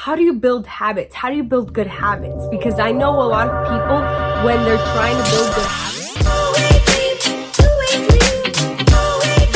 how do you build habits? How do you build good habits? Because I know a lot of people, when they're trying to build good habits.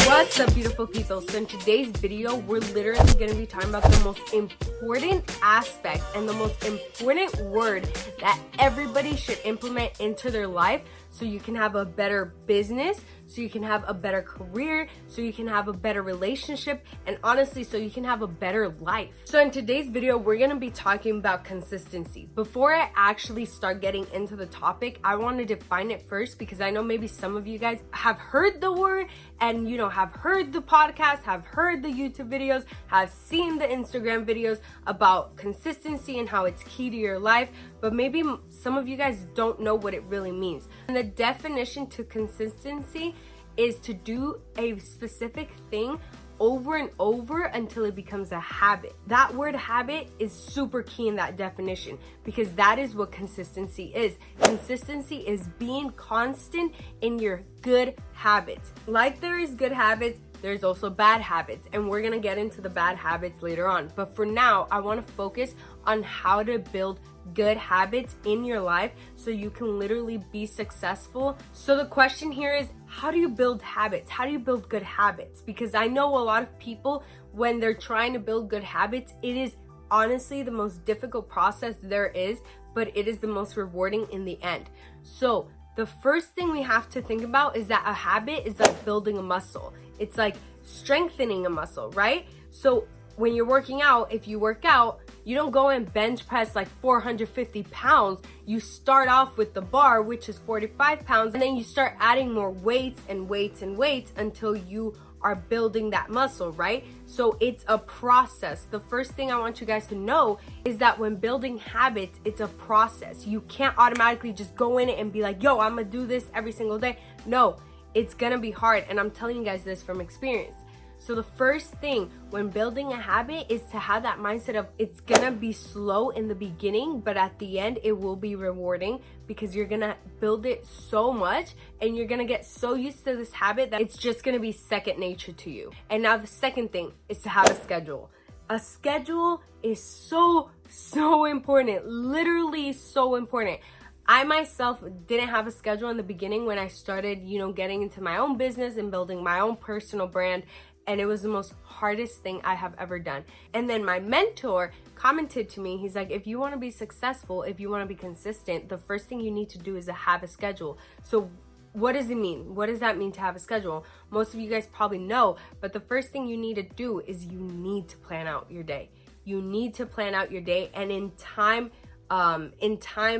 What's up, beautiful people? So in today's video, we're literally going to be talking about the most important aspect and the most important word that everybody should implement into their life so you can have a better business, so you can have a better career, so you can have a better relationship, and honestly, so you can have a better life. So in today's video, we're going to be talking about consistency. Before I actually start getting into the topic, I want to define it first because I know maybe some of you guys have heard the word and have heard the podcast, have heard the YouTube videos, have seen the Instagram videos about consistency and how it's key to your life, but maybe some of you guys don't know what it really means. And the definition to consistency is to do a specific thing over and over until it becomes a habit. That word habit is super key in that definition because that is what consistency is. Consistency is being constant in your good habits. Like there is good habits, there's also bad habits, and we're gonna get into the bad habits later on. But for now, I wanna focus on how to build good habits in your life so you can literally be successful. So the question here is, how do you build habits? How do you build good habits? Because I know a lot of people, when they're trying to build good habits, it is honestly the most difficult process there is, but it is the most rewarding in the end. So the first thing we have to think about is that a habit is like building a muscle. It's like strengthening a muscle, right? So when you're working out, if you work out, you don't go and bench press like 450 pounds. You start off with the bar, which is 45 pounds, and then you start adding more weights and weights and weights until you are building that muscle, right? So it's a process. The first thing I want you guys to know is that when building habits, it's a process. You can't automatically just go in it and be like, yo, I'm gonna do this every single day. No, it's gonna be hard, and I'm telling you guys this from experience. So the first thing when building a habit is to have that mindset of it's gonna be slow in the beginning, but at the end it will be rewarding because you're gonna build it so much and you're gonna get so used to this habit that it's just gonna be second nature to you. And now the second thing is to have a schedule. A schedule is so important, literally so important. I myself didn't have a schedule in the beginning when I started, getting into my own business and building my own personal brand. And it was the most hardest thing I have ever done. And then my mentor commented to me, he's like, if you want to be successful, if you want to be consistent, the first thing you need to do is to have a schedule. So what does it mean? What does that mean to have a schedule? Most of you guys probably know, but the first thing you need to do is you need to plan out your day. You need to plan out your day and in time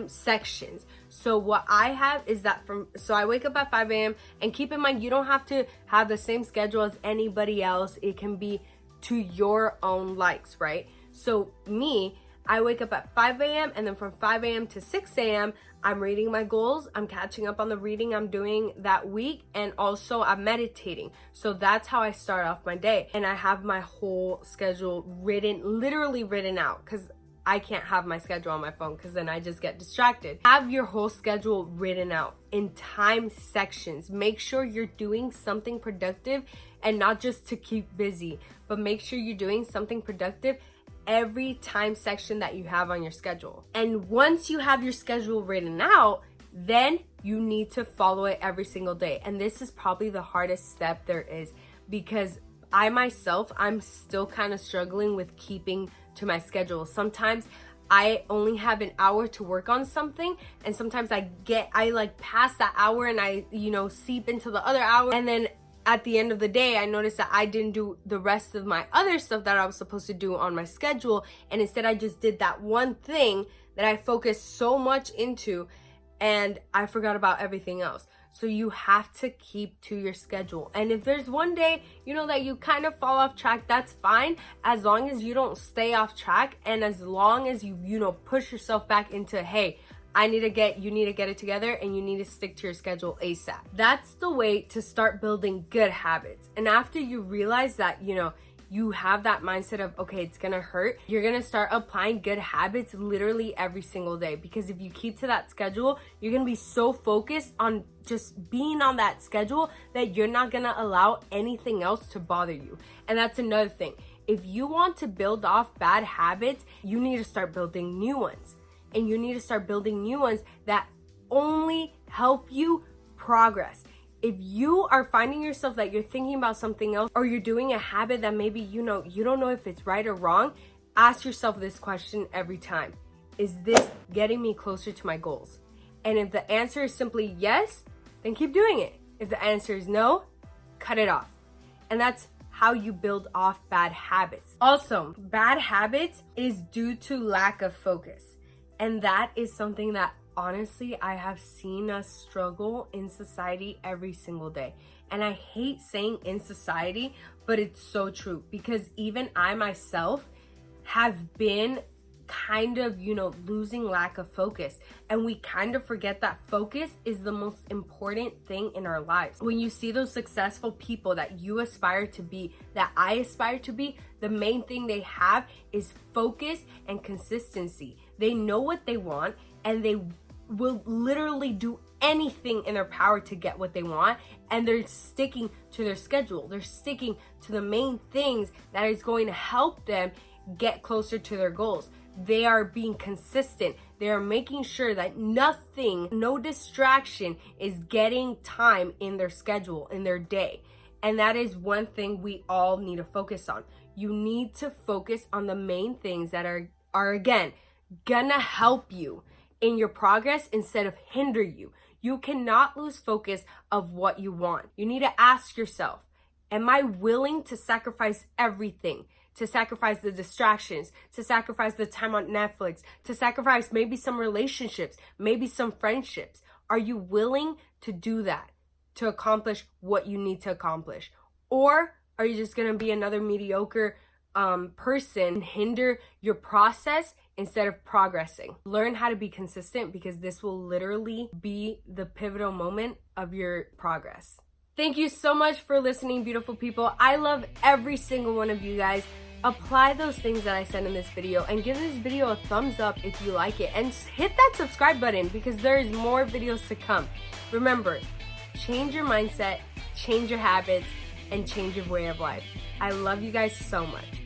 sections. So what I have is that so I wake up at 5 a.m. and keep in mind, you don't have to have the same schedule as anybody else. It can be to your own likes, right? So I wake up at 5 a.m. and then from 5 a.m. to 6 a.m. I'm reading my goals. I'm catching up on the reading I'm doing that week. And also I'm meditating. So that's how I start off my day. And I have my whole schedule literally written out, because I can't have my schedule on my phone because then I just get distracted. Have your whole schedule written out in time sections. Make sure you're doing something productive and not just to keep busy, but make sure you're doing something productive every time section that you have on your schedule. And once you have your schedule written out, then you need to follow it every single day. And this is probably the hardest step there is, because I'm still kind of struggling with keeping to my schedule. Sometimes I only have an hour to work on something, and sometimes I pass that hour and I seep into the other hour, and then at the end of the day I notice that I didn't do the rest of my other stuff that I was supposed to do on my schedule, and instead I just did that one thing that I focused so much into and I forgot about everything else. So you have to keep to your schedule. And if there's one day, that you kind of fall off track, that's fine. As long as you don't stay off track. And as long as you, push yourself back into, hey, you need to get it together and you need to stick to your schedule ASAP. That's the way to start building good habits. And after you realize that, you have that mindset of, okay, it's gonna hurt, you're gonna start applying good habits literally every single day. Because if you keep to that schedule, you're gonna be so focused on just being on that schedule that you're not gonna allow anything else to bother you. And that's another thing. If you want to build off bad habits, you need to start building new ones. And you need to start building new ones that only help you progress. If you are finding yourself that you're thinking about something else, or you're doing a habit that maybe you don't know if it's right or wrong, ask yourself this question every time. Is this getting me closer to my goals? And if the answer is simply yes, then keep doing it. If the answer is no, cut it off. And that's how you build off bad habits. Also, bad habits is due to lack of focus. And that is something that honestly, I have seen us struggle in society every single day. And I hate saying in society, but it's so true, because even I myself have been kind of, losing lack of focus. And we kind of forget that focus is the most important thing in our lives. When you see those successful people that you aspire to be, that I aspire to be, the main thing they have is focus and consistency. They know what they want, and they will literally do anything in their power to get what they want, and they're sticking to their schedule. They're sticking to the main things that is going to help them get closer to their goals. They are being consistent. They are making sure that nothing, no distraction is getting time in their schedule, in their day. And that is one thing we all need to focus on. You need to focus on the main things that are again, gonna help you in your progress instead of hinder you. You cannot lose focus of what you want. You need to ask yourself, am I willing to sacrifice everything? To sacrifice the distractions, to sacrifice the time on Netflix, to sacrifice maybe some relationships, maybe some friendships? Are you willing to do that to accomplish what you need to accomplish? Or are you just gonna be another mediocre person and hinder your process instead of progressing? Learn how to be consistent, because this will literally be the pivotal moment of your progress. Thank you so much for listening, beautiful people. I love every single one of you guys. Apply those things that I said in this video, and give this video a thumbs up if you like it, and hit that subscribe button, because there is more videos to come. Remember, change your mindset, change your habits, and change your way of life. I love you guys so much.